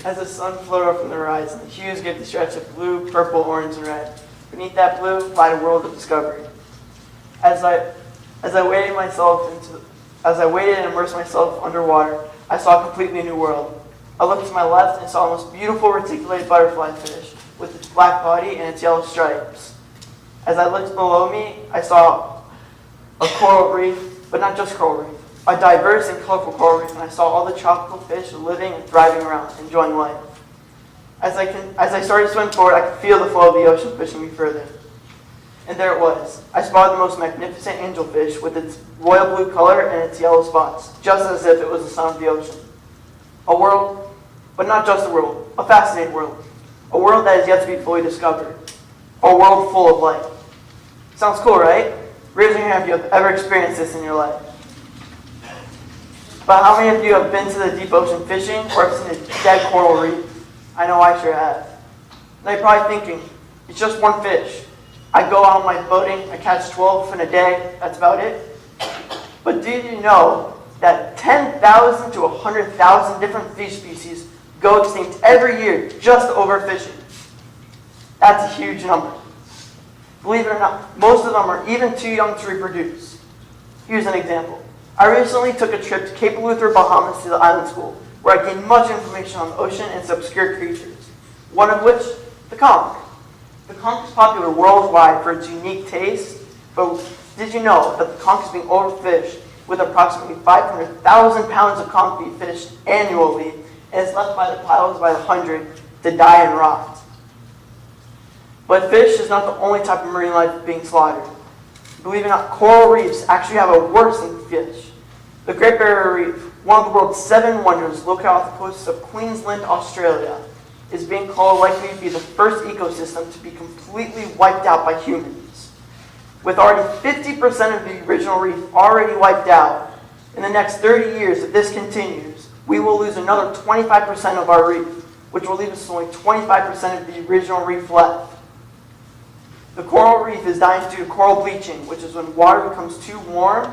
As the sun floated up from the horizon, the hues gave the stretch of blue, purple, orange, and red. Beneath that blue lied a world of discovery. As I waded and immersed myself underwater, I saw a completely new world. I looked to my left and saw a most beautiful reticulated butterfly fish with its black body and its yellow stripes. As I looked below me, I saw a coral reef, but not just coral reef, a diverse and colorful coral reef, and I saw all the tropical fish living and thriving around, enjoying life. As I started to swim forward, I could feel the flow of the ocean pushing me further. And there it was. I spotted the most magnificent angelfish with its royal blue color and its yellow spots, just as if it was the sun of the ocean. A world, but not just a world, a fascinating world. A world that is yet to be fully discovered. A world full of life. Sounds cool, right? Raise your hand if you have ever experienced this in your life. But how many of you have been to the deep ocean fishing or have seen a dead coral reef? I know I sure have. Now you're probably thinking, it's just one fish. I go out on my boating, I catch 12 in a day, that's about it. But did you know that 10,000 to 100,000 different fish species go extinct every year just overfishing? That's a huge number. Believe it or not, most of them are even too young to reproduce. Here's an example. I recently took a trip to Cape Eleuthera, Bahamas to the island school, where I gained much information on the ocean and its obscure creatures. One of which, the conch. The conch is popular worldwide for its unique taste, but did you know that the conch is being overfished with approximately 500,000 pounds of conch being fished annually, and is left by the piles by the hundred to die and rot? But fish is not the only type of marine life being slaughtered. Believe it or not, coral reefs actually have it worse than fish. The Great Barrier Reef, one of the world's 7 wonders located off the coast of Queensland, Australia, is being called likely to be the first ecosystem to be completely wiped out by humans. With already 50% of the original reef already wiped out, in the next 30 years, if this continues, we will lose another 25% of our reef, which will leave us with only 25% of the original reef left. The coral reef is dying due to coral bleaching, which is when water becomes too warm,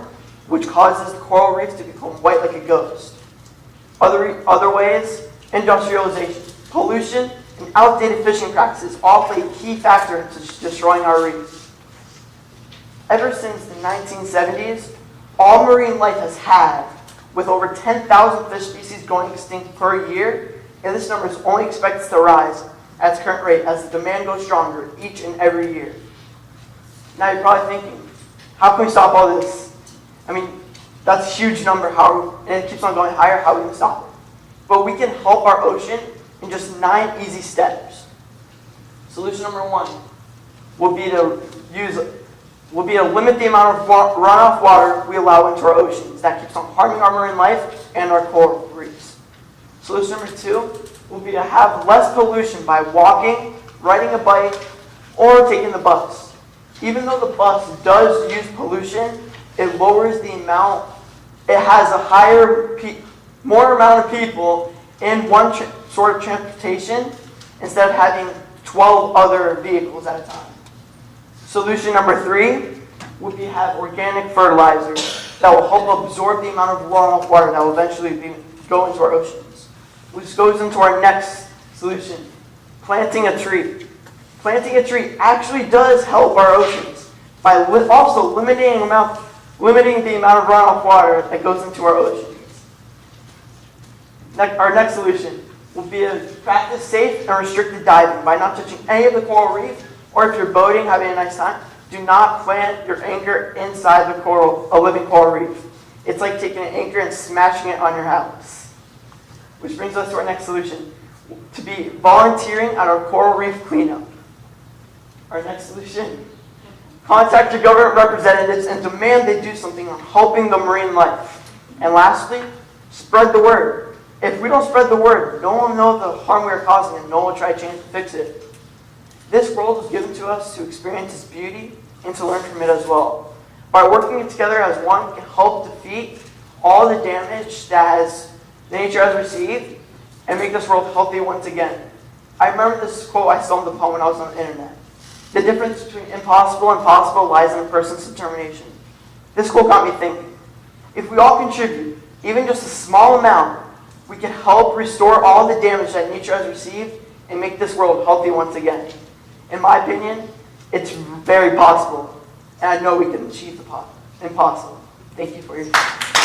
which causes the coral reef to become white like a ghost. Other ways, industrialization, pollution, and outdated fishing practices all play a key factor into destroying our reef. Ever since the 1970s, all marine life has halved, with over 10,000 fish species going extinct per year, and this number is only expected to rise at its current rate as the demand goes stronger each and every year. Now you're probably thinking, how can we stop all this? I mean, that's a huge number, and it keeps on going higher, how are we going to stop it? But we can help our ocean in just 9 easy steps. Solution number 1 would be to limit the amount of runoff water we allow into our oceans. That keeps on harming our marine life and our coral reefs. Solution number 2 will be to have less pollution by walking, riding a bike, or taking the bus. Even though the bus does use pollution, it lowers the amount, it has a more amount of people in one sort of transportation instead of having 12 other vehicles at a time. Solution number 3 would be to have organic fertilizers that will help absorb the amount of runoff water that will eventually go into our oceans. Which goes into our next solution, planting a tree. Planting a tree actually does help our oceans by also limiting the amount of runoff water that goes into our oceans. Our next solution will be to practice safe and restricted diving by not touching any of the coral reef, or if you're boating, having a nice time, do not plant your anchor inside a living coral reef. It's like taking an anchor and smashing it on your house. Which brings us to our next solution, to be volunteering at our coral reef cleanup. Our next solution, contact your government representatives and demand they do something on helping the marine life. And lastly, spread the word. If we don't spread the word, no one will know the harm we are causing and no one will try to fix it. This world was given to us to experience its beauty and to learn from it as well. By working together as one, we can help defeat all the damage that nature has received and make this world healthy once again. I remember this quote I stumbled upon when I was on the internet. The difference between impossible and possible lies in a person's determination. This quote got me thinking. If we all contribute, even just a small amount, we can help restore all the damage that nature has received and make this world healthy once again. In my opinion, it's very possible, and I know we can achieve the impossible. Thank you for your time.